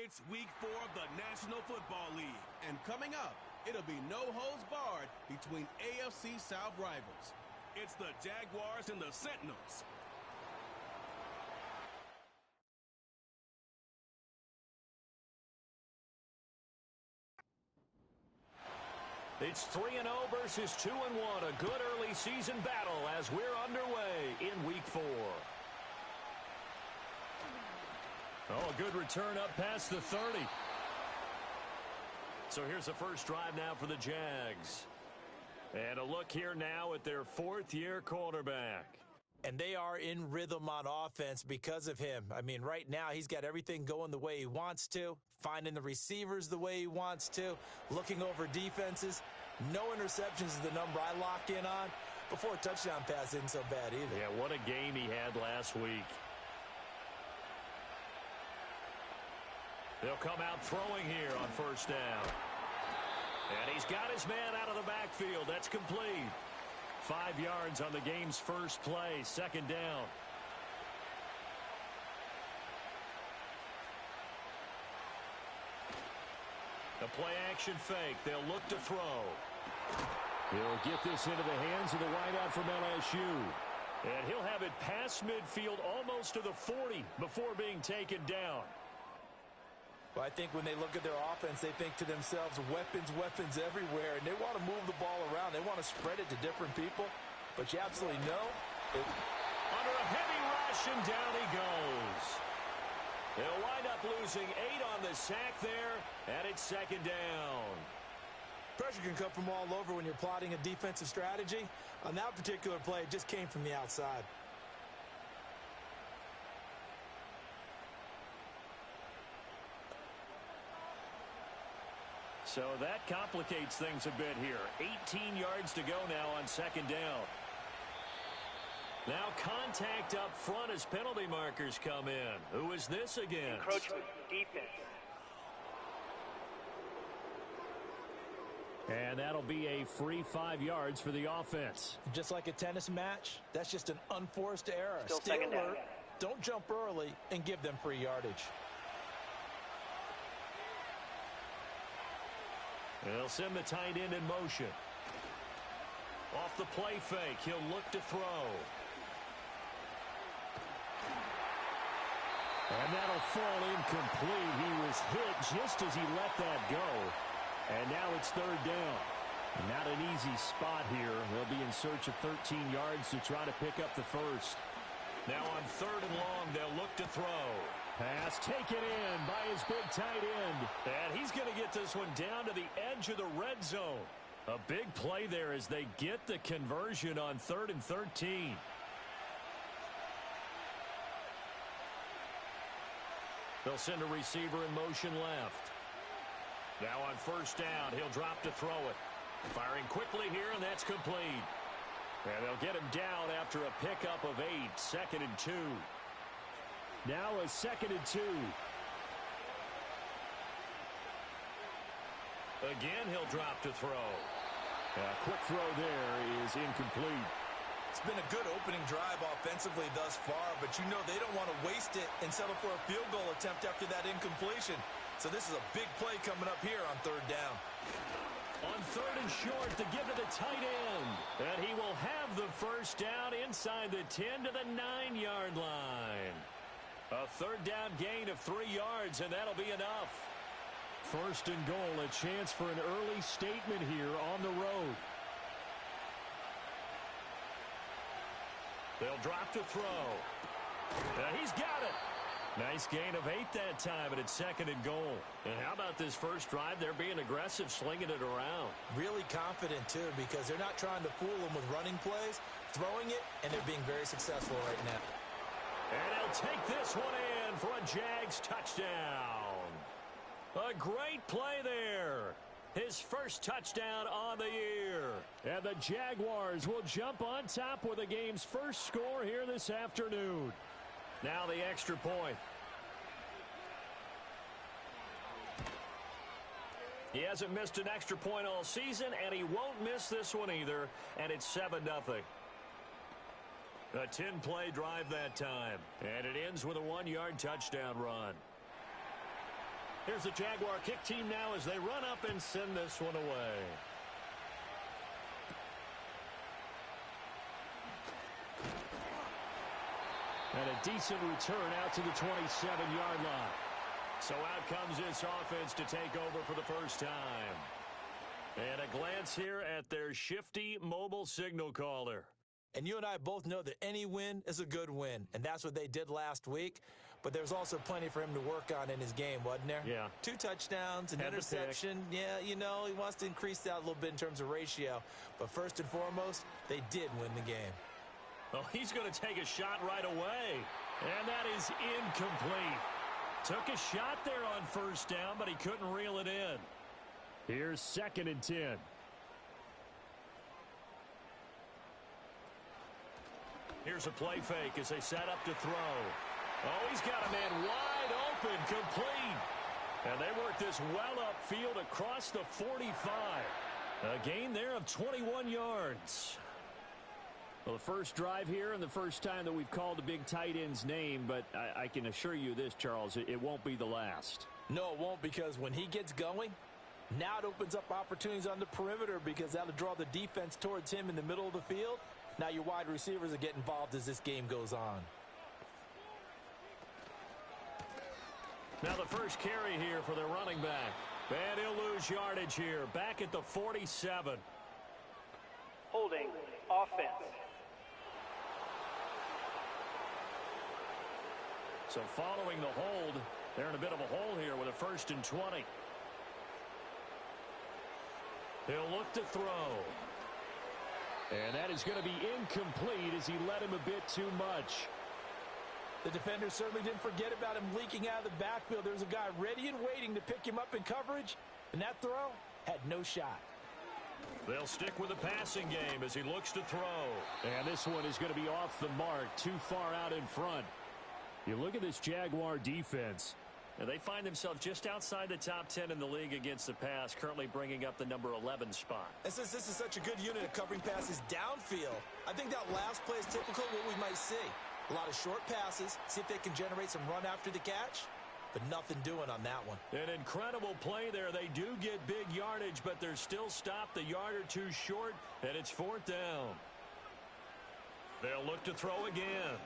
It's week 4 of the National Football League. And coming up, it'll be no holds barred between AFC South rivals. It's the Jaguars and the Sentinels. It's 3-0 versus 2-1. A good early season battle as we're underway in week 4. Oh, a good return up past the 30. So here's the first drive now for the Jags. And a look here now at their fourth-year quarterback. And they are in rhythm on offense because of him. I mean, right now he's got everything going the way he wants to, finding the receivers the way he wants to, looking over defenses. No interceptions is the number I lock in on. Before a touchdown pass isn't so bad either. Yeah, what a game he had last week. They'll come out throwing here on first down. And he's got his man out of the backfield. That's complete. 5 yards on the game's first play, second down. The play-action fake. They'll look to throw. He'll get this into the hands of the wideout from LSU. And he'll have it past midfield almost to the 40 before being taken down. Well, I think when they look at their offense, they think to themselves, weapons, weapons everywhere, and they want to move the ball around. They want to spread it to different people, but you absolutely know. Under a heavy rush, and down he goes. They'll wind up losing 8 on the sack there, and it's second down. Pressure can come from all over when you're plotting a defensive strategy. On that particular play, it just came from the outside. So that complicates things a bit here. 18 yards to go now on second down. Now contact up front as penalty markers come in. Who is this against? Encroachment defense. And that'll be a free 5 yards for the offense. Just like a tennis match, that's just an unforced error. Still second down. Don't jump early and give them free yardage. They'll send the tight end in motion. Off the play fake, he'll look to throw. And that'll fall incomplete. He was hit just as he let that go. And now it's third down. Not an easy spot here. They'll be in search of 13 yards to try to pick up the first. Now on third and long, they'll look to throw. Pass taken in by his big tight end. And he's going to get this one down to the edge of the red zone. A big play there as they get the conversion on 3rd and 13. They'll send a receiver in motion left. Now on first down, he'll drop to throw it. Firing quickly here, and that's complete. And they'll get him down after a pickup of 8, 2nd and 2. Now a 2nd and 2. Again, he'll drop to throw. A quick throw there is incomplete. It's been a good opening drive offensively thus far, but you know they don't want to waste it and settle for a field goal attempt after that incompletion. So this is a big play coming up here on third down. On 3rd and short to give to the tight end. And he will have the first down inside the 10 to the 9-yard line. A third down gain of 3 yards, and that'll be enough. First and goal, a chance for an early statement here on the road. They'll drop to throw. He's got it. Nice gain of 8 that time, and it's 2nd and goal. And how about this first drive? They're being aggressive, slinging it around. Really confident, too, because they're not trying to fool them with running plays, throwing it, and they're being very successful right now. And he'll take this one in for a Jags touchdown. A great play there. His first touchdown on the year. And the Jaguars will jump on top with the game's first score here this afternoon. Now the extra point. He hasn't missed an extra point all season, and he won't miss this one either, and it's 7-0. A 10-play drive that time, and it ends with a 1-yard touchdown run. Here's the Jaguar kick team now as they run up and send this one away. And a decent return out to the 27-yard line. So out comes this offense to take over for the first time. And a glance here at their shifty mobile signal caller. And you and I both know that any win is a good win, and that's what they did last week. But there's also plenty for him to work on in his game, wasn't there? Yeah. 2 touchdowns, an interception. Yeah, you know, he wants to increase that a little bit in terms of ratio. But first and foremost, they did win the game. Oh, he's going to take a shot right away. And that is incomplete. Took a shot there on first down, but he couldn't reel it in. Here's 2nd and 10. Here's a play fake as they set up to throw. Oh, he's got a man wide open, complete. And they work this well upfield across the 45. A gain there of 21 yards. Well, the first drive here and the first time that we've called a big tight end's name, but I can assure you this, Charles, it won't be the last. No, it won't, because when he gets going, now it opens up opportunities on the perimeter because that'll draw the defense towards him in the middle of the field. Now your wide receivers will get involved as this game goes on. Now the first carry here for their running back. And he'll lose yardage here, back at the 47. Holding offense. So following the hold, they're in a bit of a hole here with a 1st and 20. He'll look to throw. And that is going to be incomplete as he led him a bit too much. The defender certainly didn't forget about him leaking out of the backfield. There's a guy ready and waiting to pick him up in coverage, and that throw had no shot. They'll stick with the passing game as he looks to throw. And this one is going to be off the mark, too far out in front. You look at this Jaguar defense. And they find themselves just outside the top 10 in the league against the pass, currently bringing up the number 11 spot. And since this is such a good unit of covering passes downfield, I think that last play is typical of what we might see. A lot of short passes, see if they can generate some run after the catch, but nothing doing on that one. An incredible play there. They do get big yardage, but they're still stopped a yard or two short, and it's 4th down. They'll look to throw again.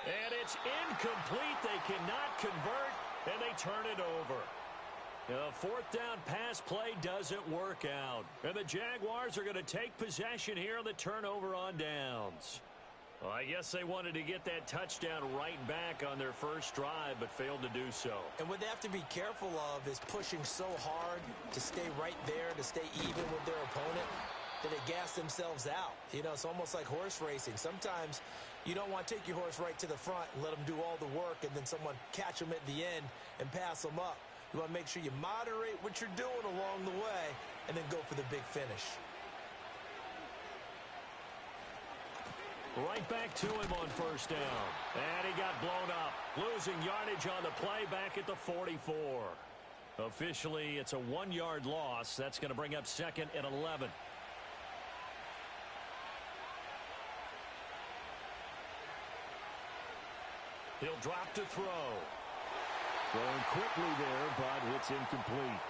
And it's incomplete. They cannot convert. And they turn it over. The 4th down pass play doesn't work out. And the Jaguars are going to take possession here on the turnover on downs. Well, I guess they wanted to get that touchdown right back on their first drive, but failed to do so. And what they have to be careful of is pushing so hard to stay right there, to stay even with their opponent, that they gas themselves out. You know, it's almost like horse racing. Sometimes you don't want to take your horse right to the front and let them do all the work and then someone catch them at the end and pass them up. You want to make sure you moderate what you're doing along the way and then go for the big finish. Right back to him on first down. And he got blown up. Losing yardage on the play back at the 44. Officially, it's a 1-yard loss. That's going to bring up 2nd and 11. He'll drop to throw. Throwing quickly there, but it's incomplete.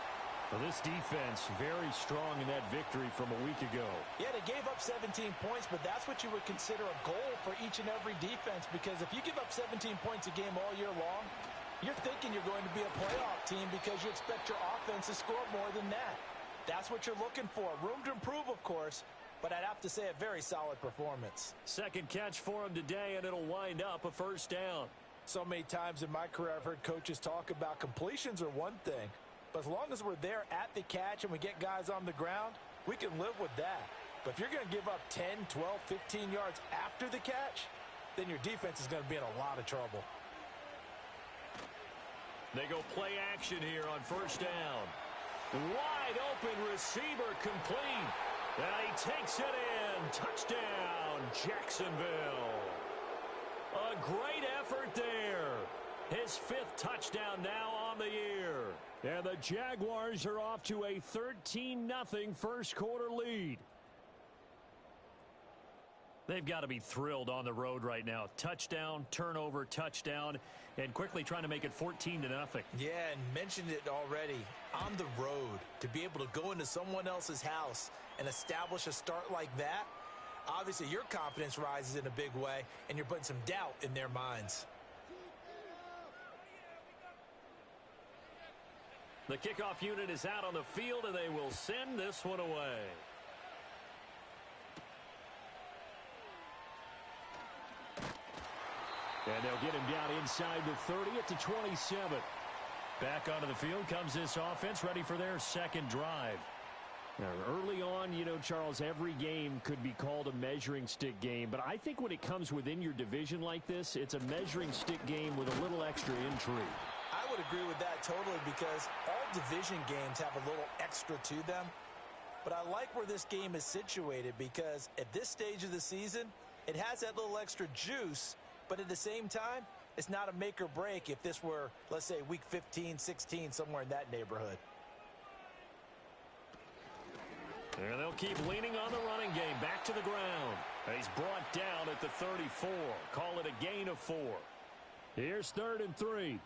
Well, this defense very strong in that victory from a week ago. Yeah, they gave up 17 points, but that's what you would consider a goal for each and every defense, because if you give up 17 points a game all year long, you're thinking you're going to be a playoff team because you expect your offense to score more than that. That's what you're looking for. Room to improve, of course, but I'd have to say a very solid performance. Second catch for him today, and it'll wind up a 1st down. So many times in my career I've heard coaches talk about completions are one thing, but as long as we're there at the catch and we get guys on the ground, we can live with that. But if you're going to give up 10, 12, 15 yards after the catch, then your defense is going to be in a lot of trouble. They go play action here on 1st down. Wide open receiver complete. And he takes it in. Touchdown, Jacksonville. A great effort there. His 5th touchdown now on the year. And the Jaguars are off to a 13-0 first quarter lead. They've got to be thrilled on the road right now. Touchdown, turnover, touchdown, and quickly trying to make it 14-0. Yeah, and mentioned it already. On the road, to be able to go into someone else's house and establish a start like that, obviously your confidence rises in a big way, and you're putting some doubt in their minds. The kickoff unit is out on the field, and they will send this one away. And they'll get him down inside the 30 at the 27. Back onto the field comes this offense, ready for their second drive. Now, early on, you know, Charles, every game could be called a measuring stick game. But I think when it comes within your division like this, it's a measuring stick game with a little extra intrigue. I would agree with that totally because all division games have a little extra to them. But I like where this game is situated because at this stage of the season, it has that little extra juice. But at the same time, it's not a make or break if this were, let's say, week 15, 16, somewhere in that neighborhood. And they'll keep leaning on the running game. Back to the ground. He's brought down at the 34. Call it a gain of 4. Here's 3rd and 3.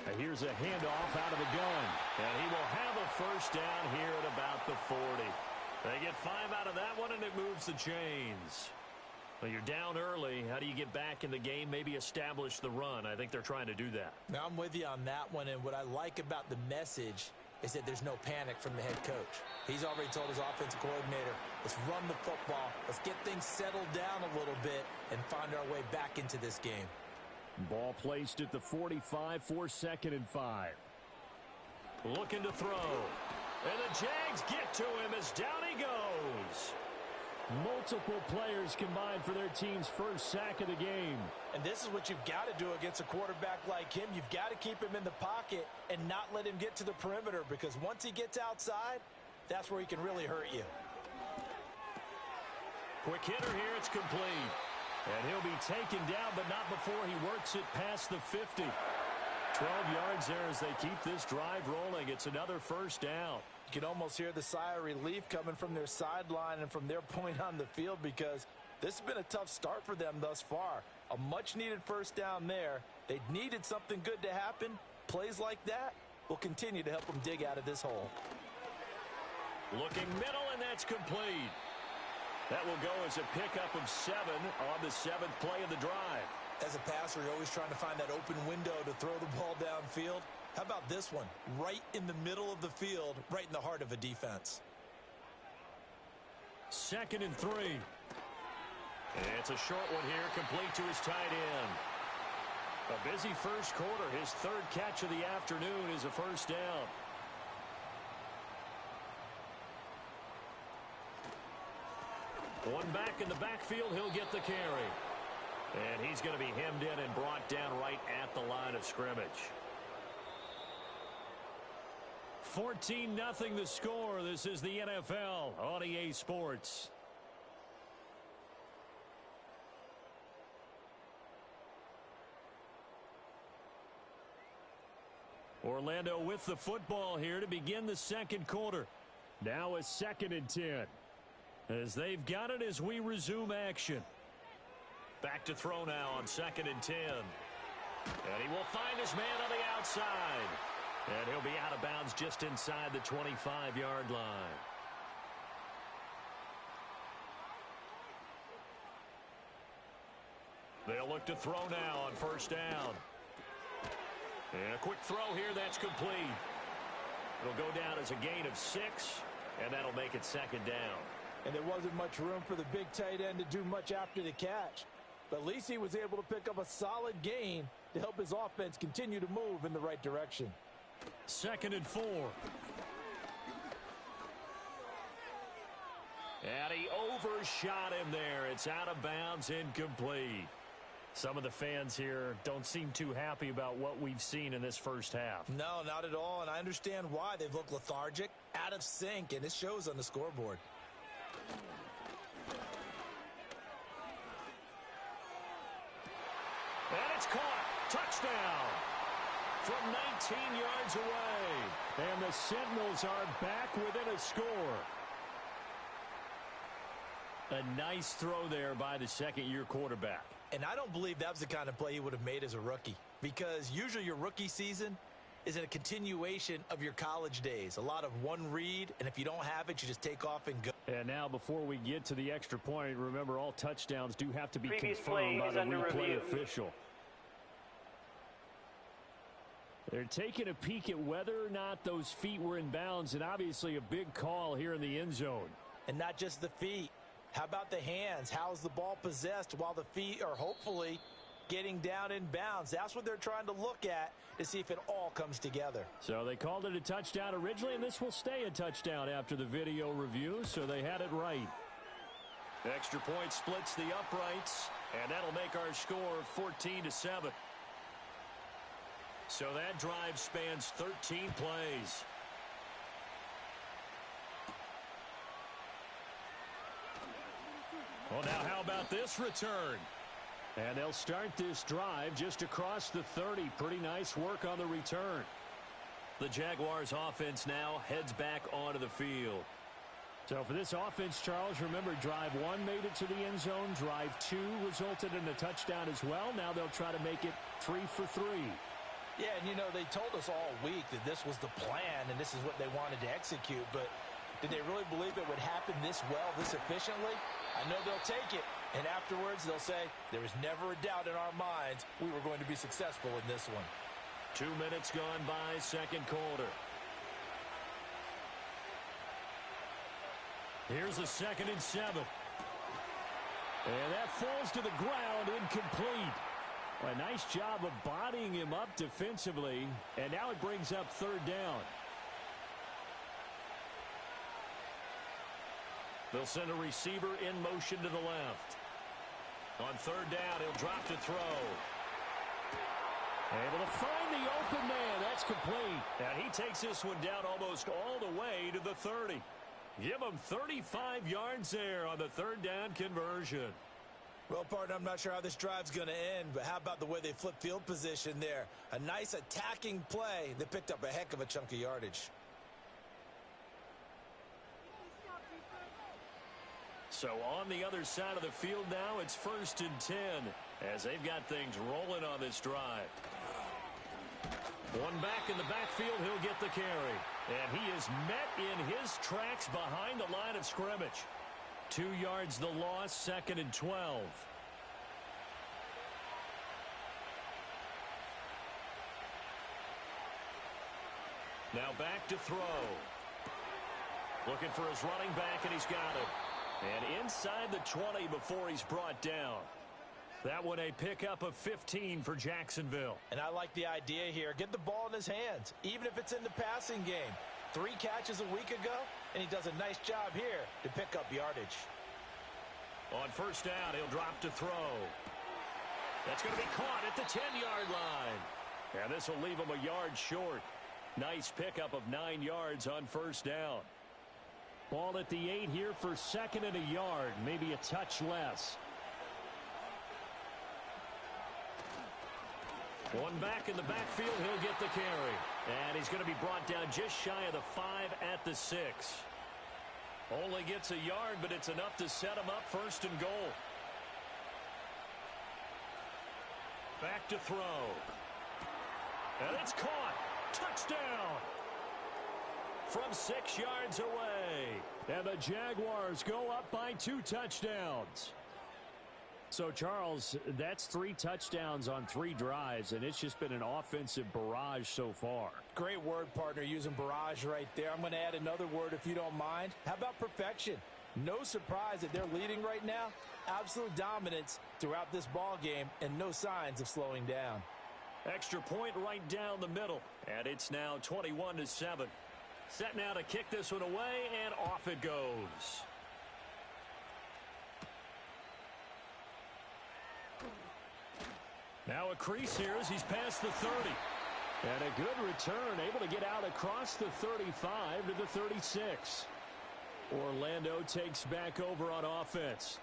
And here's a handoff out of the gun. And he will have a first down here at about the 40. They get 5 out of that one, and it moves the chains. Well, you're down early. How do you get back in the game, maybe establish the run? I think they're trying to do that. Now, I'm with you on that one, and what I like about the message is that there's no panic from the head coach. He's already told his offensive coordinator, let's run the football, let's get things settled down a little bit and find our way back into this game. Ball placed at the 45 for 2nd and 5. Looking to throw. And the Jags get to him as down he goes. Multiple players combined for their team's first sack of the game. And this is what you've got to do against a quarterback like him. You've got to keep him in the pocket and not let him get to the perimeter because once he gets outside, that's where he can really hurt you. Quick hitter here. It's complete. And he'll be taken down, but not before he works it past the 50. 12 yards there as they keep this drive rolling. It's another first down. You can almost hear the sigh of relief coming from their sideline and from their point on the field because this has been a tough start for them thus far. A much-needed first down there. They needed something good to happen. Plays like that will continue to help them dig out of this hole. Looking middle, and that's complete. That will go as a pickup of 7 on the 7th play of the drive. As a passer, you're always trying to find that open window to throw the ball downfield. How about this one? Right in the middle of the field, right in the heart of a defense. 2nd and 3. And it's a short one here, complete to his tight end. A busy first quarter. His 3rd catch of the afternoon is a first down. One back in the backfield, he'll get the carry. And he's going to be hemmed in and brought down right at the line of scrimmage. 14-0 the score. This is the NFL on EA Sports. Orlando with the football here to begin the second quarter. Now a 2nd and 10. As they've got it as we resume action. Back to throw now on 2nd and 10. And he will find his man on the outside. And he'll be out of bounds just inside the 25-yard line. They'll look to throw now on first down. And a quick throw here, that's complete. It'll go down as a gain of 6, and that'll make it 2nd down. And there wasn't much room for the big tight end to do much after the catch. But at least he was able to pick up a solid gain to help his offense continue to move in the right direction. 2nd and 4. And he overshot him there. It's out of bounds, incomplete. Some of the fans here don't seem too happy about what we've seen in this first half. No, not at all, and I understand why. They've looked lethargic, out of sync, and it shows on the scoreboard. And it's caught. Touchdown. from 19 yards away. And the Sentinels are back within a score. A nice throw there by the second-year quarterback. And I don't believe that was the kind of play he would have made as a rookie, because usually your rookie season is a continuation of your college days. A lot of one read, and if you don't have it, you just take off and go. And now before we get to the extra point, remember all touchdowns do have to be Previous confirmed play by is the under replay review. official. They're taking a peek at whether or not those feet were in bounds, and obviously a big call here in the end zone. And not just the feet. How about the hands? How's the ball possessed while the feet are hopefully getting down in bounds? That's what they're trying to look at to see if it all comes together. So they called it a touchdown originally, and this will stay a touchdown after the video review, so they had it right. Extra point splits the uprights, and that'll make our score 14-7. So that drive spans 13 plays. Well, now how about this return? And they'll start this drive just across the 30. Pretty nice work on the return. The Jaguars offense now heads back onto the field. So for this offense, Charles, remember drive 1 made it to the end zone. Drive 2 resulted in a touchdown as well. Now they'll try to make it 3 for 3. Yeah, and you know, they told us all week that this was the plan and this is what they wanted to execute, but did they really believe it would happen this well, this efficiently? I know they'll take it, and afterwards they'll say, there was never a doubt in our minds we were going to be successful in this one. 2 minutes gone by, second quarter. Here's a 2nd and 7. And that falls to the ground, incomplete. A nice job of bodying him up defensively, and now it brings up 3rd down. They'll send a receiver in motion to the left. On 3rd down, he'll drop to throw. Able to find the open man. That's complete. And he takes this one down almost all the way to the 30. Give him 35 yards there on the 3rd down conversion. Well, partner, I'm not sure how this drive's going to end, but how about the way they flip field position there? A nice attacking play. They picked up a heck of a chunk of yardage. So on the other side of the field now, it's 1st and 10 as they've got things rolling on this drive. One back in the backfield, he'll get the carry. And he is met in his tracks behind the line of scrimmage. 2 yards the loss, 2nd and 12. Now back to throw. Looking for his running back, and he's got it. And inside the 20 before he's brought down. That one a pickup of 15 for Jacksonville. And I like the idea here. Get the ball in his hands, even if it's in the passing game. 3 catches a week ago, and he does a nice job here to pick up yardage. On 1st down, he'll drop to throw. That's going to be caught at the 10-yard line. And this will leave him a yard short. Nice pickup of 9 yards on 1st down. Ball at the 8 here for 2nd and a yard, maybe a touch less. One back in the backfield, he'll get the carry. And he's going to be brought down just shy of the 5 at the 6. Only gets a yard, but it's enough to set him up 1st and goal. Back to throw. And it's caught. Touchdown. From 6 yards away. And the Jaguars go up by 2 touchdowns. So, Charles, that's 3 touchdowns on 3 drives, and it's just been an offensive barrage so far. Great word, partner, using barrage right there. I'm going to add another word if you don't mind. How about perfection? No surprise that they're leading right now. Absolute dominance throughout this ball game and no signs of slowing down. Extra point right down the middle, and it's now 21-7. Set now to kick this one away, and off it goes. Now a crease here as he's past the 30. And a good return, able to get out across the 35 to the 36. Orlando takes back over on offense.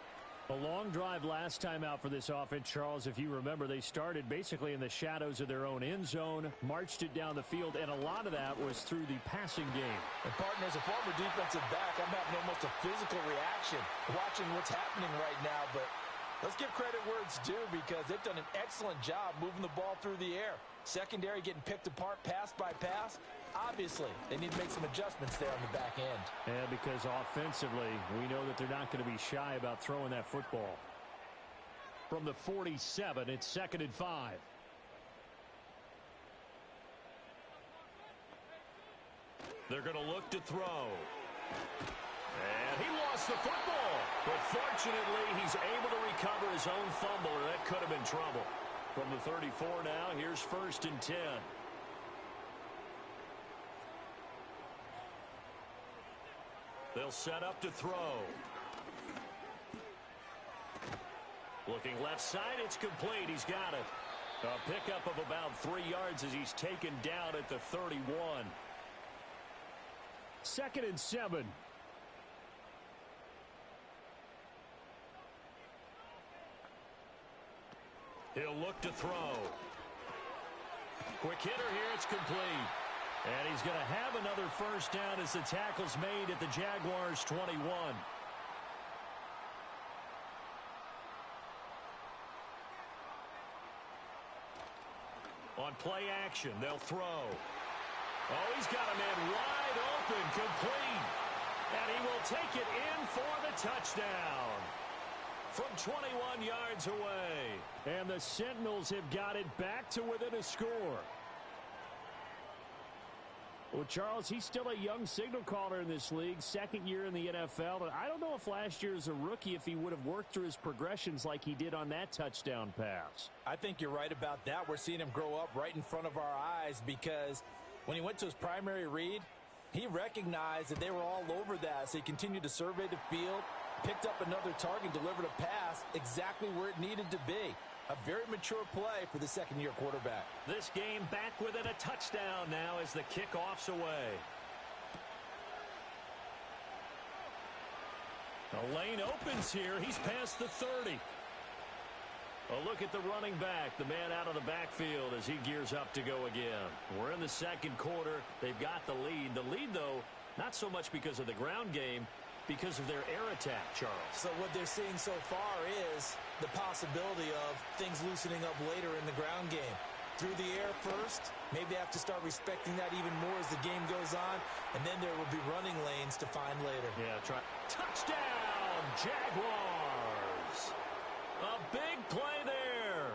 A long drive last time out for this offense, Charles. If you remember, they started basically in the shadows of their own end zone, marched it down the field, and a lot of that was through the passing game. And, partner, as a former defensive back, I'm having almost a physical reaction watching what's happening right now. But let's give credit where it's due because they've done an excellent job moving the ball through the air. Secondary getting picked apart pass by pass. Obviously, they need to make some adjustments there on the back end. Yeah, because offensively, we know that they're not going to be shy about throwing that football. From the 47, it's 2nd and 5. They're going to look to throw. And he lost the football. But fortunately, he's able to recover his own fumble, or that could have been trouble. From the 34 now, here's 1st and 10. They'll set up to throw. Looking left side, it's complete. He's got it. A pickup of about 3 yards as he's taken down at the 31. 2nd and 7. He'll look to throw. Quick hitter here, it's complete. And he's going to have another 1st down as the tackle's made at the Jaguars' 21. On play action, they'll throw. Oh, he's got a man wide open, complete. And he will take it in for the touchdown. From 21 yards away. And the Sentinels have got it back to within a score. Well, Charles, he's still a young signal caller in this league, 2nd year in the NFL. And I don't know if last year as a rookie, if he would have worked through his progressions like he did on that touchdown pass. I think you're right about that. We're seeing him grow up right in front of our eyes because when he went to his primary read, he recognized that they were all over that. So he continued to survey the field, picked up another target, delivered a pass exactly where it needed to be. A very mature play for the 2nd-year quarterback. This game back within a touchdown now as the kickoff's away. The lane opens here. He's past the 30. A look at the running back, the man out of the backfield as he gears up to go again. We're in the 2nd quarter. They've got the lead. The lead, though, not so much because of the ground game, because of their air attack, Charles. So what they're seeing so far is the possibility of things loosening up later in the ground game. Through the air first, maybe they have to start respecting that even more as the game goes on, and then there will be running lanes to find later. Yeah, try. Touchdown, Jaguars! A big play there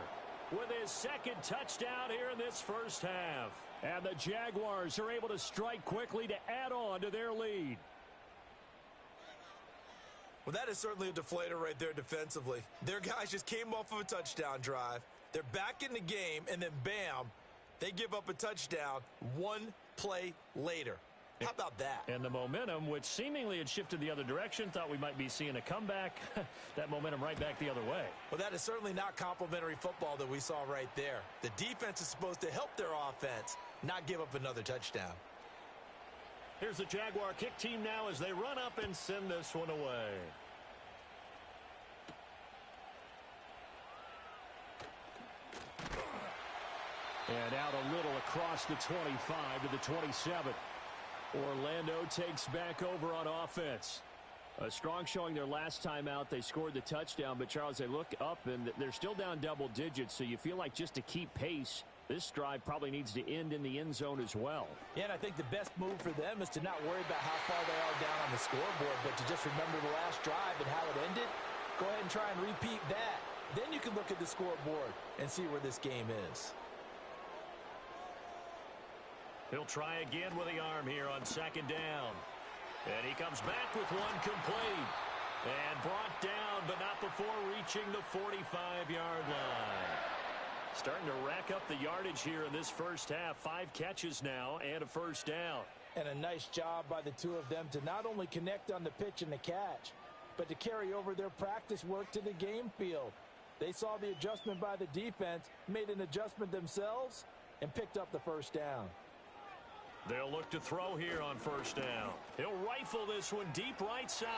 with his 2nd touchdown here in this 1st half. And the Jaguars are able to strike quickly to add on to their lead. Well, that is certainly a deflator right there defensively. Their guys just came off of a touchdown drive. They're back in the game, and then bam, they give up a touchdown 1 play later. How about that? And the momentum, which seemingly had shifted the other direction, thought we might be seeing a comeback. That momentum right back the other way. Well, that is certainly not complimentary football that we saw right there. The defense is supposed to help their offense, not give up another touchdown. Here's the Jaguar kick team now as they run up and send this one away. And out a little across the 25 to the 27. Orlando takes back over on offense. A strong showing their last time out. They scored the touchdown, but Charles, they look up and they're still down double digits, so you feel like just to keep pace, this drive probably needs to end in the end zone as well. Yeah, and I think the best move for them is to not worry about how far they are down on the scoreboard, but to just remember the last drive and how it ended. Go ahead and try and repeat that. Then you can look at the scoreboard and see where this game is. He'll try again with the arm here on 2nd down. And he comes back with one complete. And brought down, but not before reaching the 45-yard line. Starting to rack up the yardage here in this 1st half. 5 catches now and a 1st down. And a nice job by the two of them to not only connect on the pitch and the catch, but to carry over their practice work to the game field. They saw the adjustment by the defense, made an adjustment themselves, and picked up the 1st down. They'll look to throw here on first down. He'll rifle this one deep right side.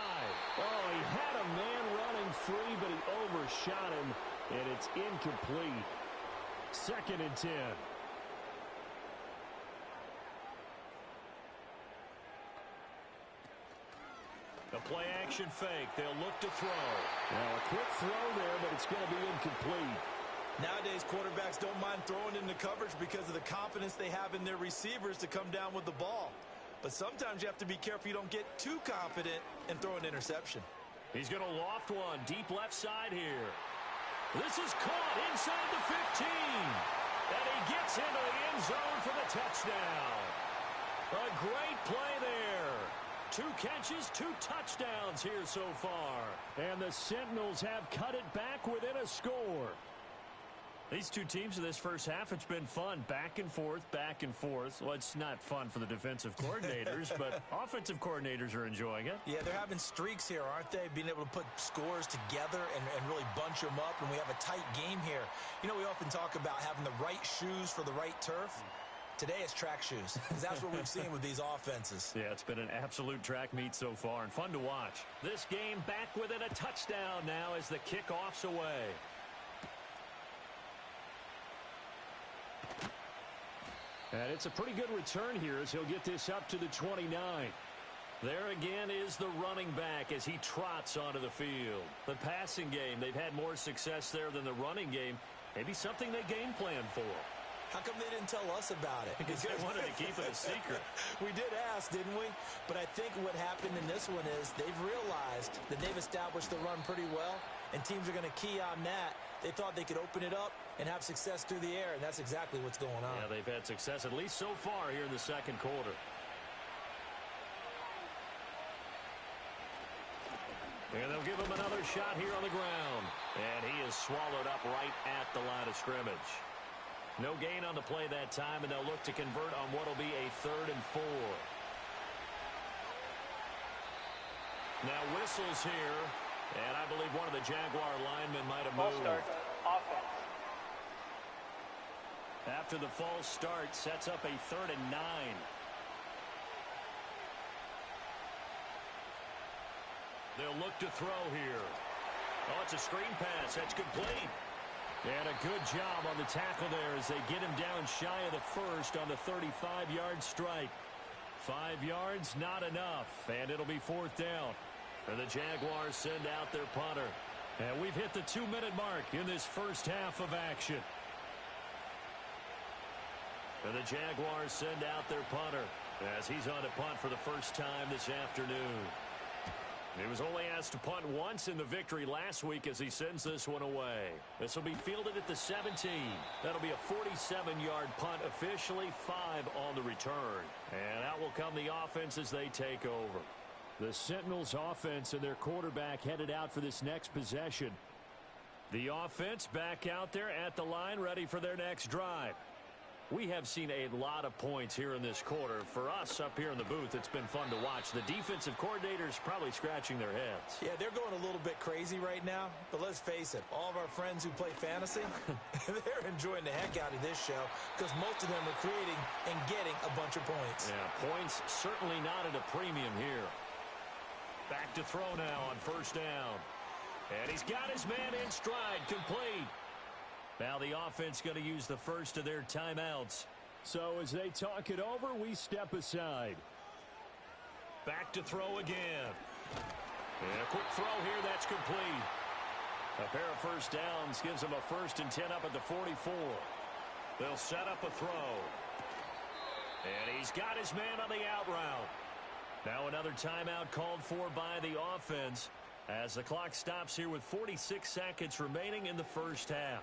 Oh, he had a man running free, but he overshot him, and it's incomplete. 2nd and 10. A play-action fake. They'll look to throw. Now, a quick throw there, but it's going to be incomplete. Nowadays, quarterbacks don't mind throwing into coverage because of the confidence they have in their receivers to come down with the ball. But sometimes you have to be careful you don't get too confident and throw an interception. He's going to loft one deep left side here. This is caught inside the 15. And he gets into the end zone for the touchdown. A great play there. 2 catches, 2 touchdowns here so far. And the Sentinels have cut it back within a score. These two teams in this first half, it's been fun. Back and forth, back and forth. Well, it's not fun for the defensive coordinators, but offensive coordinators are enjoying it. Yeah, they're having streaks here, aren't they? Being able to put scores together and really bunch them up, and we have a tight game here. You know, we often talk about having the right shoes for the right turf. Today it's track shoes, because that's what we've seen with these offenses. Yeah, it's been an absolute track meet so far, and fun to watch. This game back within a touchdown now as the kickoff's away. And it's a pretty good return here as he'll get this up to the 29. There again is the running back as he trots onto the field. The passing game, they've had more success there than the running game. Maybe something they game planned for. How come they didn't tell us about it? Because they wanted to keep it a secret. We did ask, didn't we? But I think what happened in this one is they've realized that they've established the run pretty well, and teams are going to key on that. They thought they could open it up and have success through the air, and that's exactly what's going on. Yeah, they've had success, at least so far here in the second quarter. And they'll give him another shot here on the ground. And he is swallowed up right at the line of scrimmage. No gain on the play that time, and they'll look to convert on what will be a 3rd and 4. Now whistles here, and I believe one of the Jaguar linemen might have moved. False start, offense. After the false start, sets up a 3rd and 9. They'll look to throw here. Oh, it's a screen pass. That's complete. And a good job on the tackle there as they get him down shy of the first on the 35-yard strike. 5 yards, not enough, and it'll be 4th down. And the Jaguars send out their punter. And we've hit the 2-minute mark in this first half of action. And the Jaguars send out their punter as he's on to punt for the first time this afternoon. He was only asked to punt once in the victory last week as he sends this one away. This will be fielded at the 17. That'll be a 47-yard punt, officially 5 on the return. And out will come the offense as they take over. The Sentinels offense and their quarterback headed out for this next possession. The offense back out there at the line, ready for their next drive. We have seen a lot of points here in this quarter. For us up here in the booth, it's been fun to watch. The defensive coordinators probably scratching their heads. Yeah, they're going a little bit crazy right now. But let's face it, all of our friends who play fantasy, they're enjoying the heck out of this show because most of them are creating and getting a bunch of points. Yeah, points certainly not at a premium here. Back to throw now on first down. And he's got his man in stride, complete. Now the offense going to use the first of their timeouts. So as they talk it over, we step aside. Back to throw again. And a quick throw here, that's complete. A pair of first downs gives them a 1st and 10 up at the 44. They'll set up a throw. And he's got his man on the out route. Now another timeout called for by the offense as the clock stops here with 46 seconds remaining in the first half.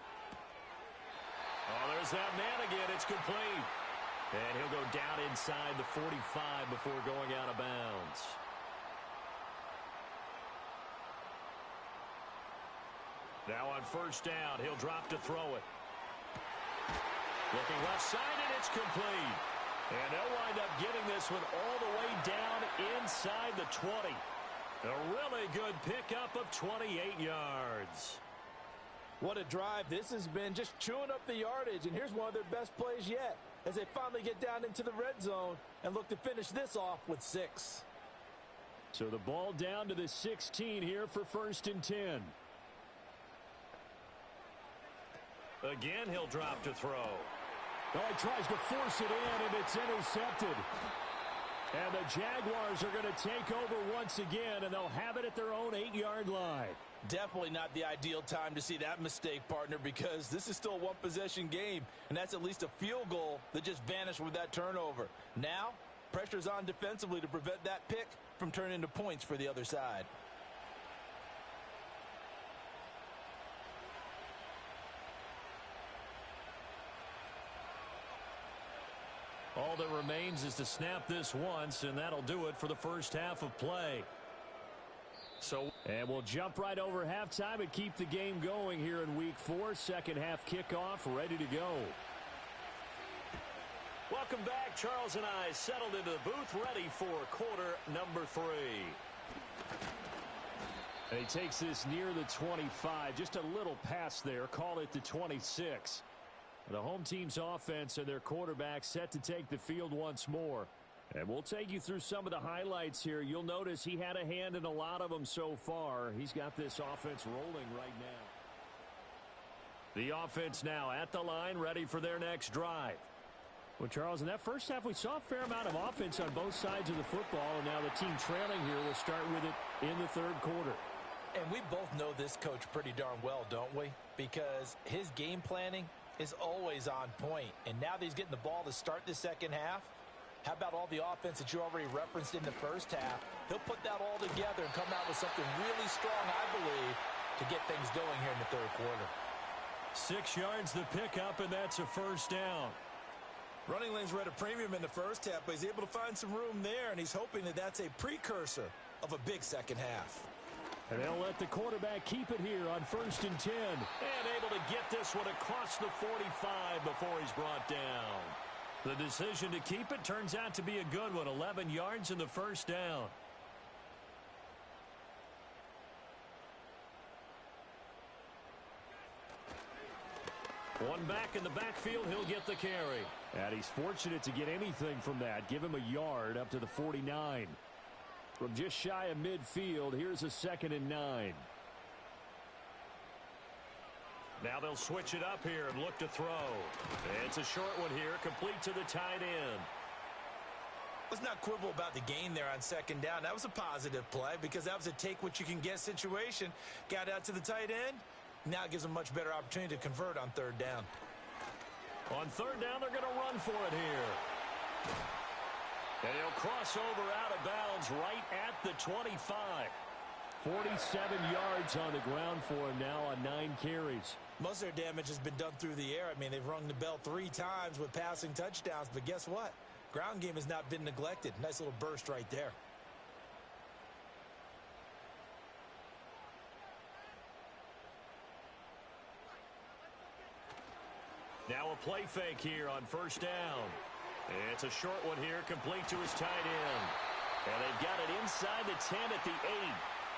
Oh, there's that man again. It's complete. And he'll go down inside the 45 before going out of bounds. Now on first down, he'll drop to throw it. Looking left side, and it's complete. And they'll wind up getting this one all the way down inside the 20. A really good pickup of 28 yards. What a drive this has been, just chewing up the yardage, and here's one of their best plays yet. as they finally get down into the red zone and look to finish this off with 6. So the ball down to the 16 here for 1st and 10. Again, he'll drop to throw. Well, he tries to force it in, and it's intercepted. And the Jaguars are going to take over once again, and they'll have it at their own 8-yard line. Definitely not the ideal time to see that mistake, partner, because this is still a one-possession game, and that's at least a field goal that just vanished with that turnover. Now, pressure's on defensively to prevent that pick from turning into points for the other side. All that remains is to snap this once, and that'll do it for the first half of play. And we'll jump right over halftime and keep the game going here in Week 4. Second half kickoff, ready to go. Welcome back. Charles and I settled into the booth, ready for quarter number 3. And he takes this near the 25. Just a little pass there. Call it the 26. The home team's offense and their quarterback set to take the field once more. And we'll take you through some of the highlights here. You'll notice he had a hand in a lot of them so far. He's got this offense rolling right now. The offense now at the line, ready for their next drive. Well, Charles, in that first half, we saw a fair amount of offense on both sides of the football, and now the team trailing here will start with it in the third quarter. And we both know this coach pretty darn well, don't we? Because his game planning is always on point. And now that he's getting the ball to start the second half, how about all the offense that you already referenced in the first half? He'll put that all together and come out with something really strong, I believe, to get things going here in the third quarter. 6 yards the pickup, and that's a first down. Running lanes were at a premium in the first half, but he's able to find some room there, and he's hoping that that's a precursor of a big second half. And they'll let the quarterback keep it here on 1st and 10. And able to get this one across the 45 before he's brought down. The decision to keep it turns out to be a good one. 11 yards in the first down. One back in the backfield, he'll get the carry. And he's fortunate to get anything from that. Give him a yard up to the 49. From just shy of midfield, here's a 2nd and 9. Now they'll switch it up here and look to throw. It's a short one here, complete to the tight end. Let's not quibble about the gain there on 2nd down. That was a positive play because that was a take-what-you-can-get situation. Got out to the tight end. Now it gives them a much better opportunity to convert on 3rd down. On 3rd down, they're going to run for it here. And he'll cross over out of bounds right at the 25. 47 yards on the ground for him now on 9 carries. Most of their damage has been done through the air. I mean, they've rung the bell 3 times with passing touchdowns, but guess what? Ground game has not been neglected. Nice little burst right there. Now a play fake here on 1st down. It's a short one here, complete to his tight end. And they've got it inside the 10 at the 8.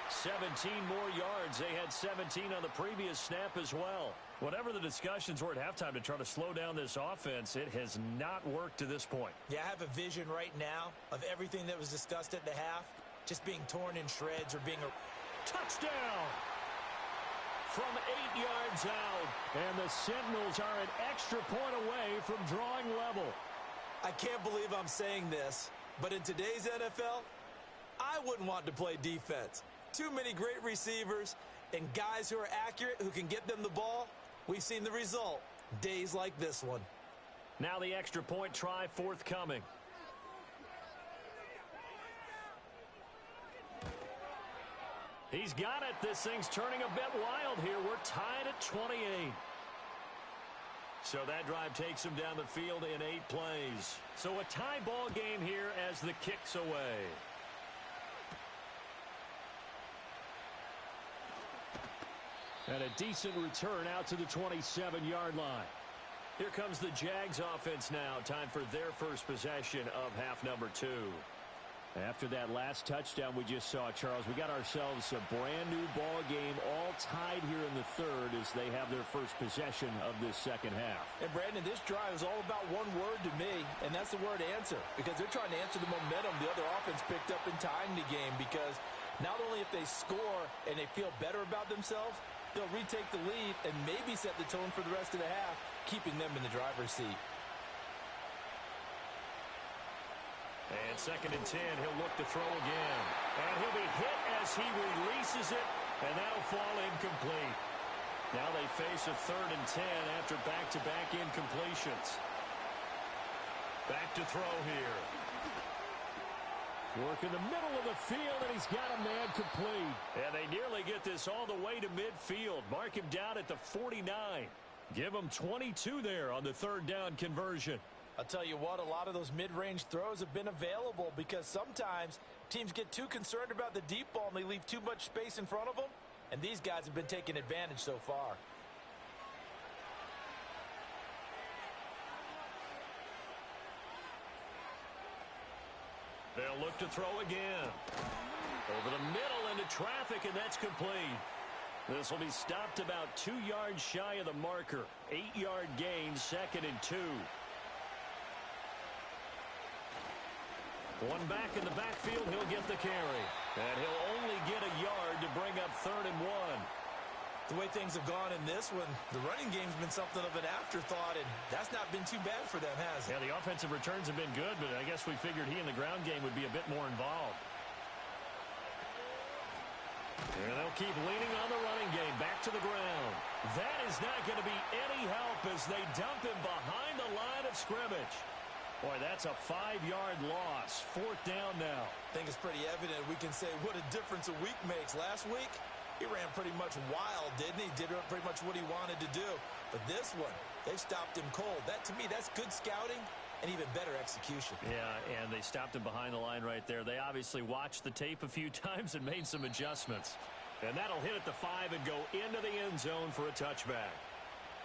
17 more yards. They had 17 on the previous snap as well. Whatever the discussions were at halftime to try to slow down this offense, it has not worked to this point. Yeah, I have a vision right now of everything that was discussed at the half just being torn in shreds or being a touchdown from 8 yards out. And the Sentinels are an extra point away from drawing level. I can't believe I'm saying this, but in today's NFL, I wouldn't want to play defense. Too many great receivers and guys who are accurate, who can get them the ball. We've seen the result. Days like this one. Now the extra point try forthcoming. He's got it. This thing's turning a bit wild here. We're tied at 28. So that drive takes him down the field in 8 plays. So a tie ball game here as the kick's away. And a decent return out to the 27-yard line. Here comes the Jags offense now. Time for their first possession of half number 2. after that last touchdown we just saw, Charles. We got ourselves a brand-new ball game, all tied here in the third as they have their first possession of this second half. And, Brandon, this drive is all about one word to me, and that's the word answer, because they're trying to answer the momentum the other offense picked up in tying the game, because not only if they score and they feel better about themselves, they'll retake the lead and maybe set the tone for the rest of the half, keeping them in the driver's seat. And 2nd and 10, he'll look to throw again. And he'll be hit as he releases it, and that'll fall incomplete. Now they face a 3rd and 10 after back-to-back incompletions. Back to throw here. Work in the middle of the field, and he's got a man complete. And they nearly get this all the way to midfield. Mark him down at the 49. Give him 22 there on the 3rd down conversion. I'll tell you what, a lot of those mid-range throws have been available because sometimes teams get too concerned about the deep ball and they leave too much space in front of them, and these guys have been taking advantage so far. They'll look to throw again. Over the middle into traffic, and that's complete. This will be stopped about 2 yards shy of the marker. 8-yard gain, 2nd and 2. One back in the backfield, he'll get the carry. And he'll only get a yard to bring up 3rd and 1. The way things have gone in this one, the running game's been something of an afterthought, and that's not been too bad for them, has it? Yeah, the offensive returns have been good, but I guess we figured he in the ground game would be a bit more involved. And they'll keep leaning on the running game, back to the ground. That is not going to be any help as they dump him behind the line of scrimmage. Boy, that's a 5-yard loss. 4th down now. I think it's pretty evident we can say what a difference a week makes. Last week, he ran pretty much wild, didn't he? Did pretty much what he wanted to do. But this one, they stopped him cold. That, to me, that's good scouting and even better execution. Yeah, and they stopped him behind the line right there. They obviously watched the tape a few times and made some adjustments. And that'll hit at the 5 and go into the end zone for a touchback.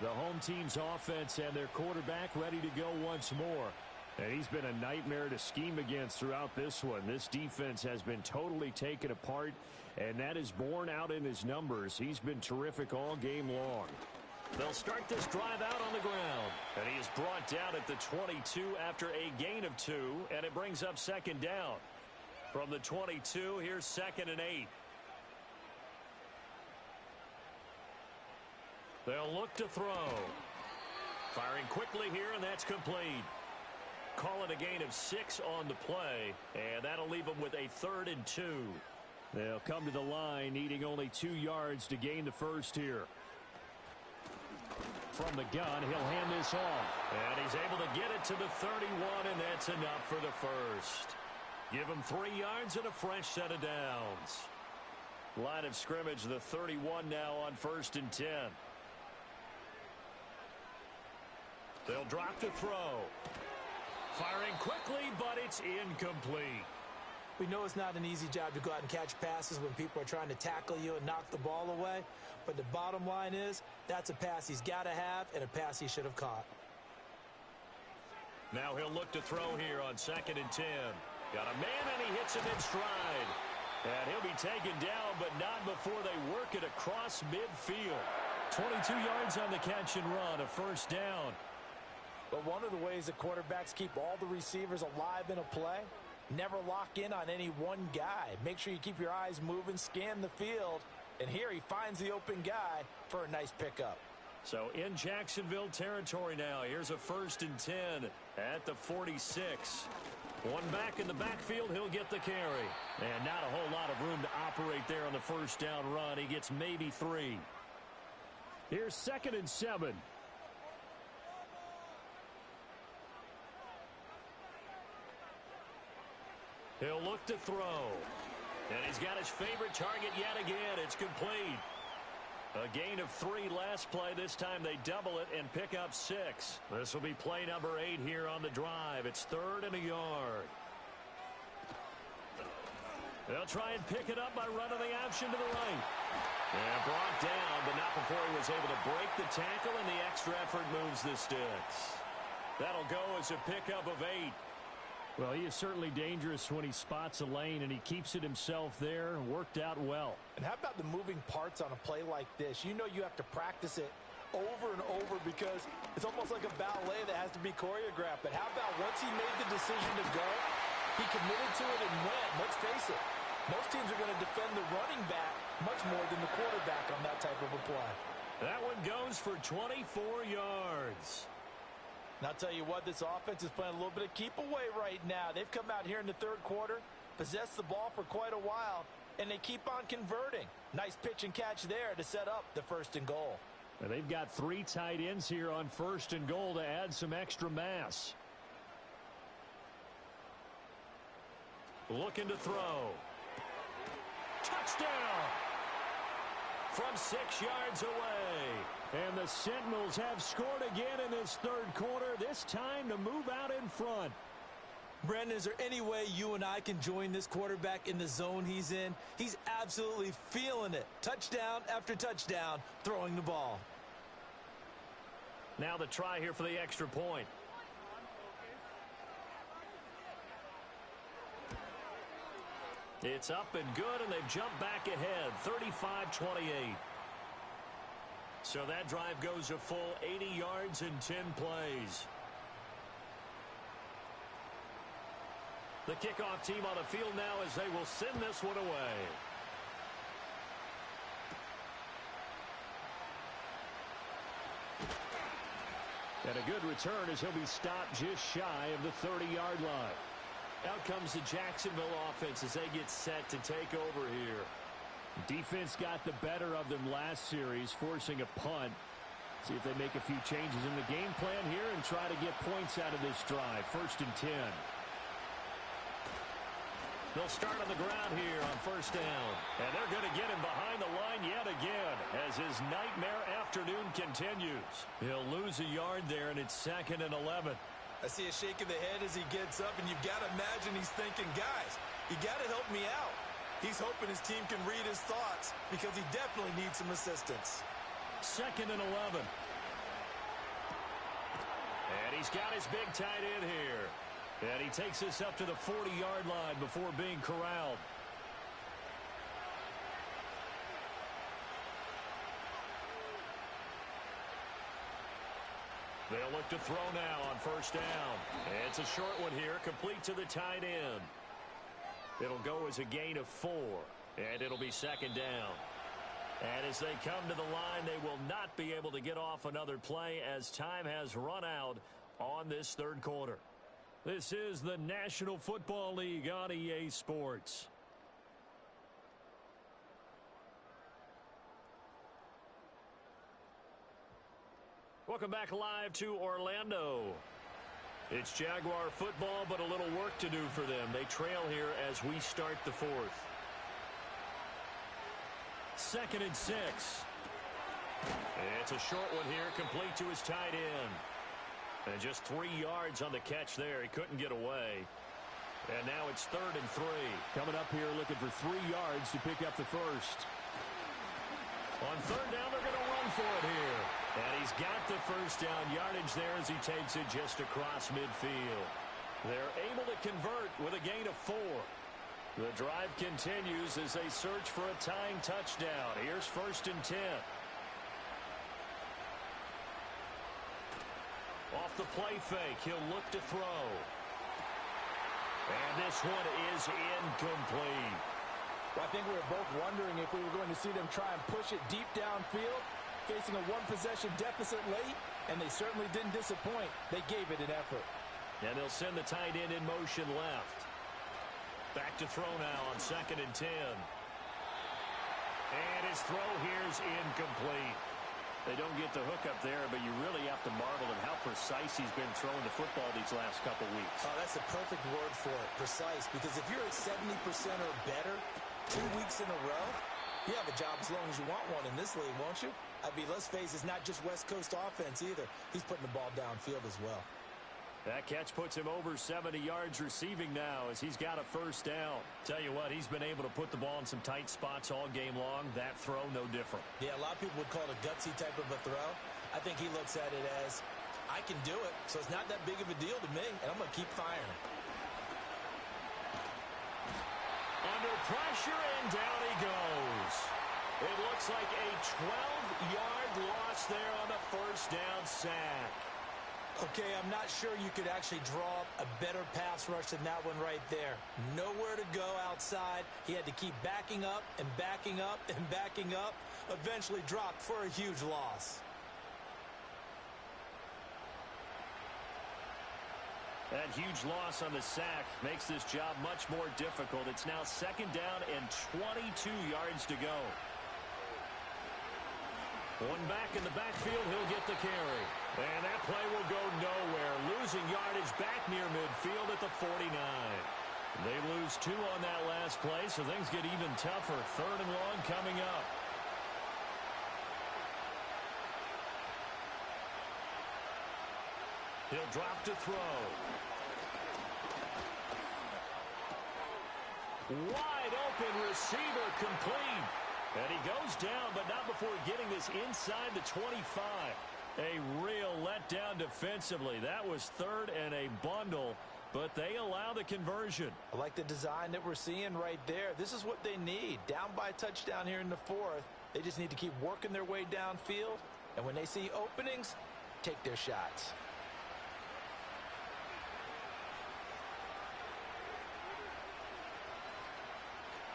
The home team's offense and their quarterback ready to go once more. And he's been a nightmare to scheme against throughout this one. This defense has been totally taken apart, and that is borne out in his numbers. He's been terrific all game long. They'll start this drive out on the ground. And he is brought down at the 22 after a gain of 2, and it brings up 2nd down. From the 22, here's 2nd and 8. They'll look to throw. Firing quickly here, and that's complete. Call it a gain of 6 on the play, and that'll leave them with a 3rd and 2. They'll come to the line, needing only 2 yards to gain the first here. From the gun, he'll hand this off. And he's able to get it to the 31, and that's enough for the first. Give him 3 yards and a fresh set of downs. Line of scrimmage, the 31 now on 1st and 10. They'll drop to throw. Firing quickly, but it's incomplete. We know it's not an easy job to go out and catch passes when people are trying to tackle you and knock the ball away. But the bottom line is, that's a pass he's got to have and a pass he should have caught. Now he'll look to throw here on 2nd and 10. Got a man, and he hits him in stride. And he'll be taken down, but not before they work it across midfield. 22 yards on the catch and run, a 1st down. But one of the ways that quarterbacks keep all the receivers alive in a play, never lock in on any one guy. Make sure you keep your eyes moving, scan the field, and here he finds the open guy for a nice pickup. So in Jacksonville territory now, here's a 1st and 10 at the 46. One back in the backfield, he'll get the carry. And not a whole lot of room to operate there on the 1st down run. He gets maybe 3. Here's 2nd and 7. He'll look to throw. And he's got his favorite target yet again. It's complete. A gain of 3 last play. This time they double it and pick up 6. This will be play number 8 here on the drive. It's 3rd and a yard. They'll try and pick it up by running the option to the right. And brought down, but not before he was able to break the tackle, and the extra effort moves the sticks. That'll go as a pickup of 8. Well, he is certainly dangerous when he spots a lane, and he keeps it himself there. Worked out well. And how about the moving parts on a play like this? You know you have to practice it over and over because it's almost like a ballet that has to be choreographed. But how about once he made the decision to go, he committed to it and went. Let's face it, most teams are going to defend the running back much more than the quarterback on that type of a play. That one goes for 24 yards. And I'll tell you what, this offense is playing a little bit of keep away right now. They've come out here in the third quarter, possessed the ball for quite a while, and they keep on converting. Nice pitch and catch there to set up the 1st and goal. And they've got 3 tight ends here on 1st and goal to add some extra mass. Looking to throw. Touchdown! From 6 yards away. And the Sentinels have scored again in this third quarter, this time to move out in front. Brandon, is there any way you and I can join this quarterback in the zone he's in? He's absolutely feeling it. Touchdown after touchdown, throwing the ball. Now the try here for the extra point. It's up and good, and they've jumped back ahead, 35-28. So that drive goes a full 80 yards in 10 plays. The kickoff team on the field now as they will send this one away. And a good return as he'll be stopped just shy of the 30-yard line. Out comes the Jacksonville offense as they get set to take over here. Defense got the better of them last series, forcing a punt. See if they make a few changes in the game plan here and try to get points out of this drive. 1st and 10. They'll start on the ground here on 1st down. And they're going to get him behind the line yet again as his nightmare afternoon continues. He'll lose a yard there, and it's 2nd and 11. I see a shake of the head as he gets up, and you've got to imagine he's thinking, guys, you got to help me out. He's hoping his team can read his thoughts because he definitely needs some assistance. 2nd and 11. And he's got his big tight end here. And he takes this up to the 40-yard line before being corralled. They'll look to throw now on 1st down. It's a short one here, complete to the tight end. It'll go as a gain of 4, and it'll be 2nd down. And as they come to the line, they will not be able to get off another play as time has run out on this third quarter. This is the National Football League on EA Sports. Welcome back live to Orlando. It's Jaguar football, but a little work to do for them. They trail here as we start the 4th. 2nd and 6. It's a short one here, complete to his tight end. And just 3 yards on the catch there. He couldn't get away. And now it's 3rd and 3. Coming up here looking for 3 yards to pick up the 1st. On 3rd down, they're going to run for it here. And he's got the 1st down yardage there as he takes it just across midfield. They're able to convert with a gain of 4. The drive continues as they search for a tying touchdown. Here's 1st and 10. Off the play fake, he'll look to throw. And this one is incomplete. Well, I think we were both wondering if we were going to see them try and push it deep downfield, facing a one-possession deficit late, and they certainly didn't disappoint. They gave it an effort. And they'll send the tight end in motion left. Back to throw now on 2nd and 10. And his throw here is incomplete. They don't get the hook up there, but you really have to marvel at how precise he's been throwing the football these last couple weeks. Oh, that's the perfect word for it, precise, because if you're at 70% or better 2 weeks in a row, you have a job as long as you want one in this league, won't you? I mean, let's face it, it's not just West Coast offense either. He's putting the ball downfield as well. That catch puts him over 70 yards receiving now as he's got a 1st down. Tell you what, he's been able to put the ball in some tight spots all game long. That throw, no different. Yeah, a lot of people would call it a gutsy type of a throw. I think he looks at it as, I can do it, so it's not that big of a deal to me, and I'm going to keep firing. pressure, and down he goes. It looks like a 12-yard loss there on the first down sack. Okay, I'm not sure you could actually draw up a better pass rush than that one right there. Nowhere to go outside. He had to keep backing up and backing up and backing up. Eventually dropped for a huge loss. That huge loss on the sack makes this job much more difficult. It's now second down and 22 yards to go. One back in the backfield, he'll get the carry. And that play will go nowhere. Losing yardage back near midfield at the 49. They lose 2 on that last play, so things get even tougher. Third and long coming up. He'll drop to throw. Wide open receiver complete. And he goes down, but not before getting this inside the 25. A real letdown defensively. That was third and a bundle, but they allow the conversion. I like the design that we're seeing right there. This is what they need. Down by a touchdown here in the 4th. They just need to keep working their way downfield. And when they see openings, take their shots.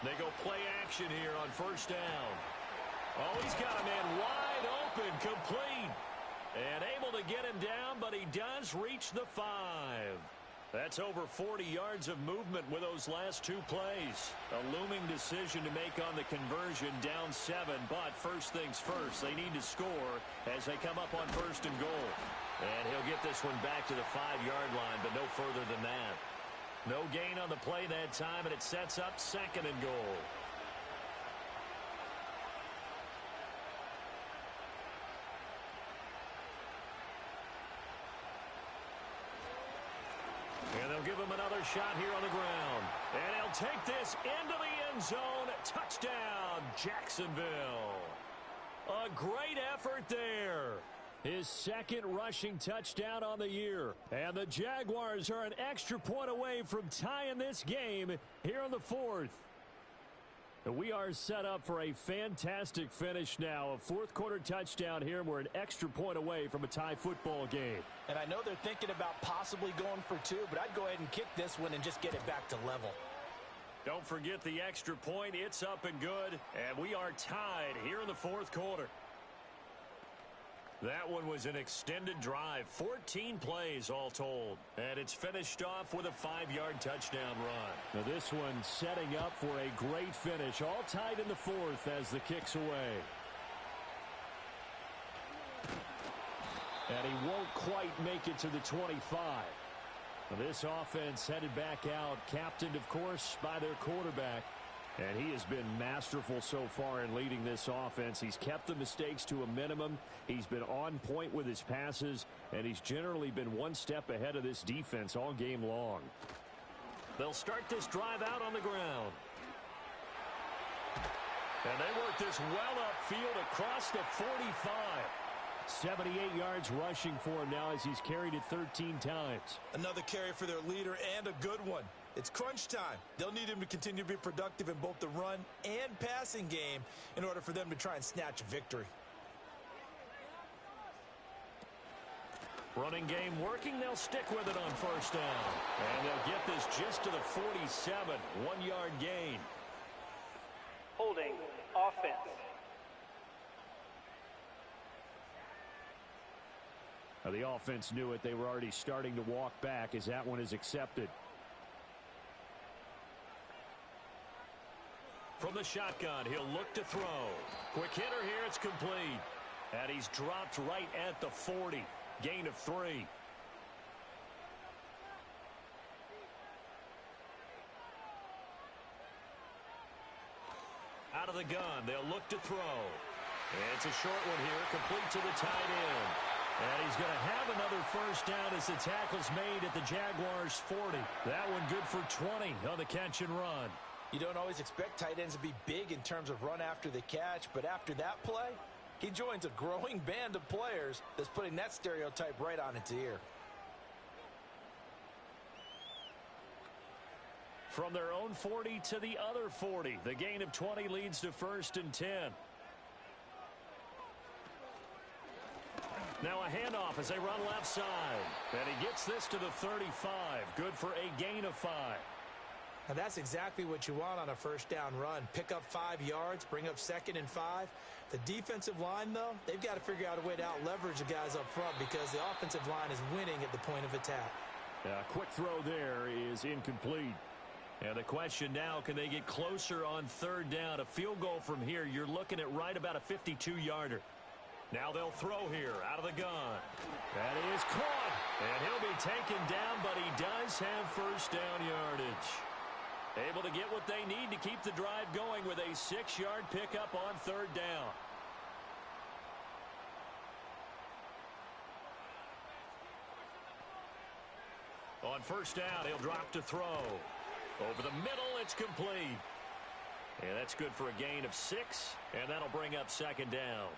They go play action here on first down. Oh, he's got a man wide open, complete. And able to get him down, but he does reach the 5. That's over 40 yards of movement with those last 2 plays. A looming decision to make on the conversion, down 7. But first things first, they need to score as they come up on first and goal. And he'll get this one back to the 5-yard line, but no further than that. No gain on the play that time, and it sets up second and goal. And they'll give him another shot here on the ground. And he'll take this into the end zone. Touchdown, Jacksonville. A great effort there. His second rushing touchdown on the year. And the Jaguars are an extra point away from tying this game here in the 4th. We are set up for a fantastic finish now. A 4th-quarter touchdown here, and we're an extra point away from a tie football game. And I know they're thinking about possibly going for 2, but I'd go ahead and kick this one and just get it back to level. Don't forget the extra point. It's up and good, and we are tied here in the 4th quarter. That one was an extended drive, 14 plays all told. And it's finished off with a 5-yard touchdown run. Now this one setting up for a great finish, all tied in the 4th as the kick's away. And he won't quite make it to the 25. Now this offense headed back out, captained, of course, by their quarterback. And he has been masterful so far in leading this offense. He's kept the mistakes to a minimum. He's been on point with his passes, and he's generally been one step ahead of this defense all game long. They'll start this drive out on the ground. And they work this well upfield across the 45. 78 yards rushing for him now as he's carried it 13 times. Another carry for their leader, and a good one. It's crunch time. They'll need him to continue to be productive in both the run and passing game in order for them to try and snatch a victory. Running game working. They'll stick with it on first down. And they'll get this just to the 47. 1-yard gain. Holding offense. Now the offense knew it. They were already starting to walk back as that one is accepted. From the shotgun, he'll look to throw. Quick hitter here, it's complete. And he's dropped right at the 40. Gain of 3. Out of the gun, they'll look to throw. It's a short one here, complete to the tight end. And he's going to have another first down as the tackle's made at the Jaguars' 40. That one good for 20 on the catch and run. You don't always expect tight ends to be big in terms of run after the catch, but after that play, he joins a growing band of players that's putting that stereotype right on its ear. From their own 40 to the other 40. The gain of 20 leads to 1st and 10. Now a handoff as they run left side. And he gets this to the 35. Good for a gain of 5. Now that's exactly what you want on a first down run. Pick up 5 yards, bring up 2nd and 5. The defensive line, though, they've got to figure out a way to out-leverage the guys up front because the offensive line is winning at the point of attack. Quick throw there is incomplete. And the question now, can they get closer on 3rd down? A field goal from here, you're looking at right about a 52-yarder. Now they'll throw here out of the gun. That is caught. And he'll be taken down, but he does have 1st down yardage. Able to get what they need to keep the drive going with a 6-yard pickup on 3rd down. On 1st down, he'll drop to throw. Over the middle, it's complete. And that's good for a gain of 6, and that'll bring up 2nd down.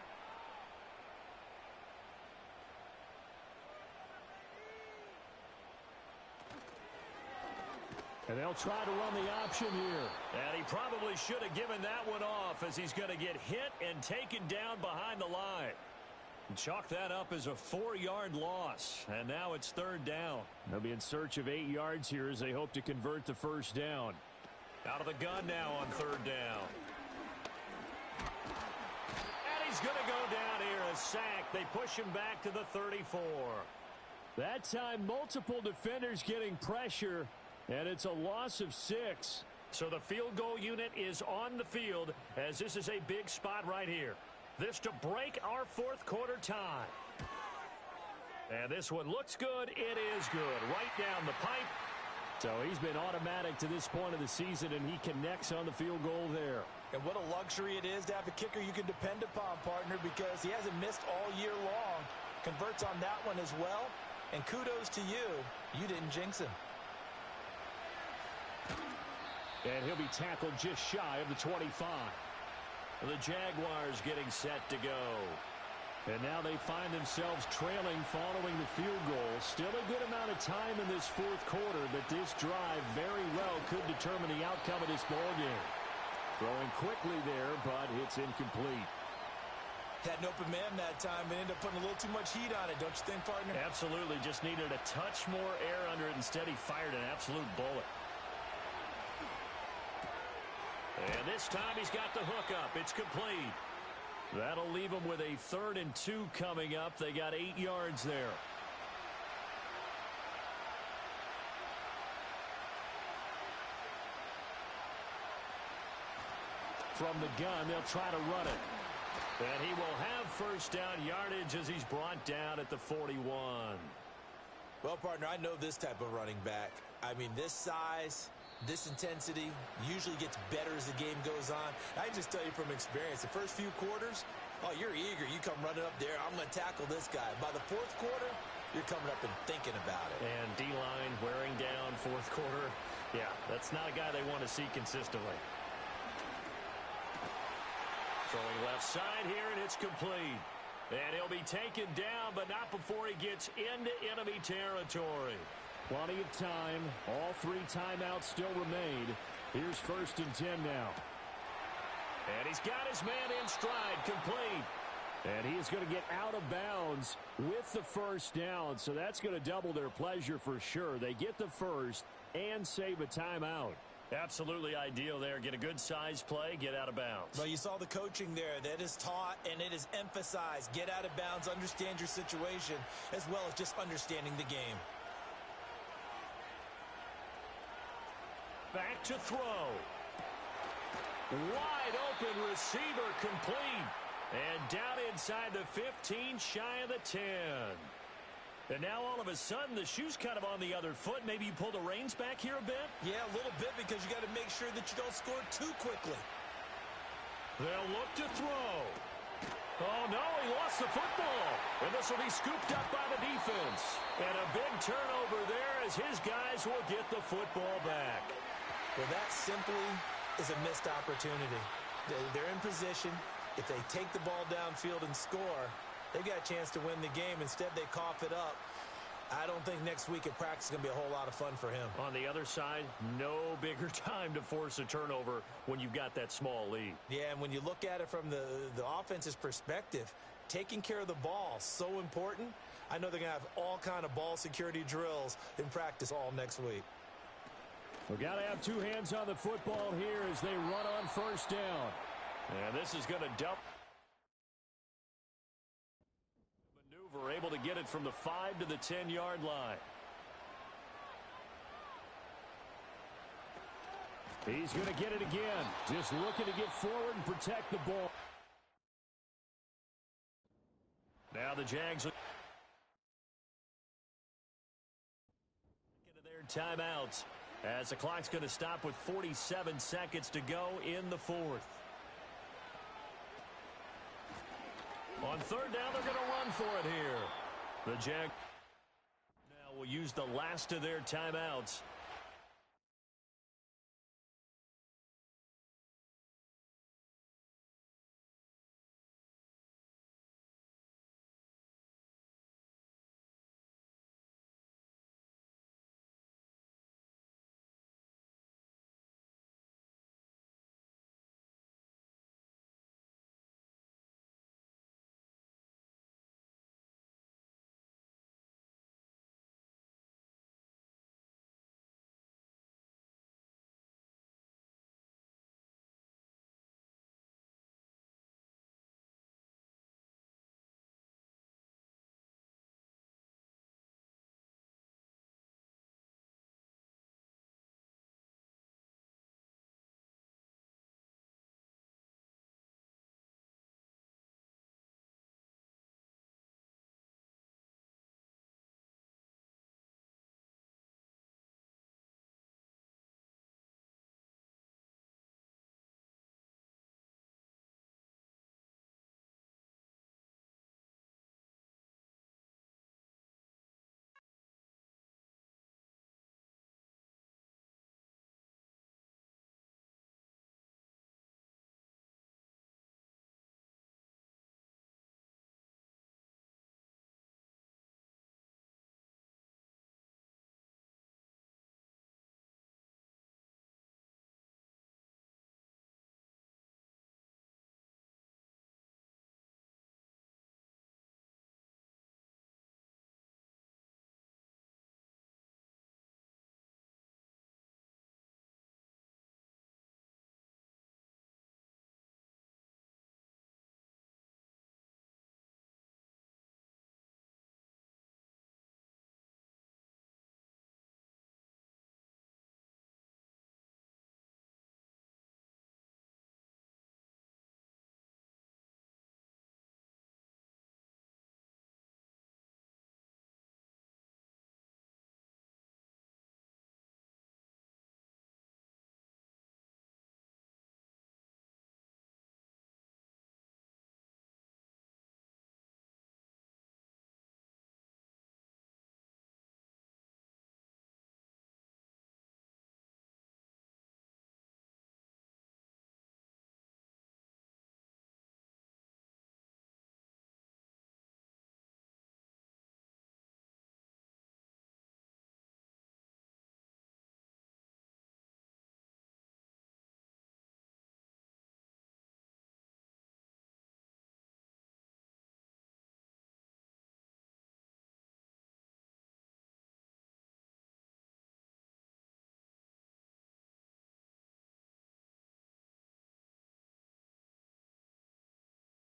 And they'll try to run the option here. And he probably should have given that one off as he's going to get hit and taken down behind the line. And chalk that up as a 4-yard loss. And now it's 3rd down. They'll be in search of 8 yards here as they hope to convert the 1st down. Out of the gun now on 3rd down. And he's going to go down here, a sack. They push him back to the 34. That time, multiple defenders getting pressure. And it's a loss of 6. So the field goal unit is on the field as this is a big spot right here. This to break our 4th quarter tie. And this one looks good. It is good. Right down the pipe. So he's been automatic to this point of the season, and he connects on the field goal there. And what a luxury it is to have a kicker you can depend upon, partner, because he hasn't missed all year long. Converts on that one as well. And kudos to you. You didn't jinx him. And he'll be tackled just shy of the 25. The Jaguars getting set to go. And now they find themselves trailing following the field goal. Still a good amount of time in this 4th quarter, but this drive very well could determine the outcome of this ballgame. Throwing quickly there, but it's incomplete. Had an open man that time and ended up putting a little too much heat on it, don't you think, partner? Absolutely. Just needed a touch more air under it. Instead, he fired an absolute bullet. And this time he's got the hook up. It's complete. That'll leave them with a 3rd and 2 coming up. They got 8 yards there. From the gun, they'll try to run it. And he will have 1st down yardage as he's brought down at the 41. Well, partner, I know this type of running back. I mean, this size, this intensity usually gets better as the game goes on. I can just tell you from experience, the first few quarters, oh, you're eager. You come running up there, I'm going to tackle this guy. By the 4th quarter, you're coming up and thinking about it. And D-line wearing down 4th quarter. Yeah, that's not a guy they want to see consistently. Throwing left side here, and it's complete. And he'll be taken down, but not before he gets into enemy territory. Plenty of time. All 3 timeouts still remain. Here's 1st and 10 now. And he's got his man in stride, complete. And he is going to get out of bounds with the 1st down. So that's going to double their pleasure for sure. They get the 1st and save a timeout. Absolutely ideal there. Get a good size play, get out of bounds. Well, you saw the coaching there. That is taught and it is emphasized. Get out of bounds, understand your situation, as well as just understanding the game. Back to throw. Wide open receiver complete. And down inside the 15, shy of the 10. And now all of a sudden the shoe's kind of on the other foot. Maybe you pull the reins back here a bit? Yeah, a little bit because you got to make sure that you don't score too quickly. They'll look to throw. Oh, no, he lost the football. And this will be scooped up by the defense. And a big turnover there as his guys will get the football back. Well, that simply is a missed opportunity. They're in position. If they take the ball downfield and score, they've got a chance to win the game. Instead, they cough it up. I don't think next week at practice is going to be a whole lot of fun for him. On the other side, no bigger time to force a turnover when you've got that small lead. Yeah, and when you look at it from the offense's perspective, taking care of the ball, so important. I know they're going to have all kind of ball security drills in practice all next week. We've got to have two hands on the football here as they run on first down. And this is going to dump. Maneuver, able to get it from the 5 to the 10-yard line. He's going to get it again. Just looking to get forward and protect the ball. Now the Jags into their timeouts as the clock's going to stop with 47 seconds to go in the fourth. On third down, they're going to run for it here. The Jags now will use the last of their timeouts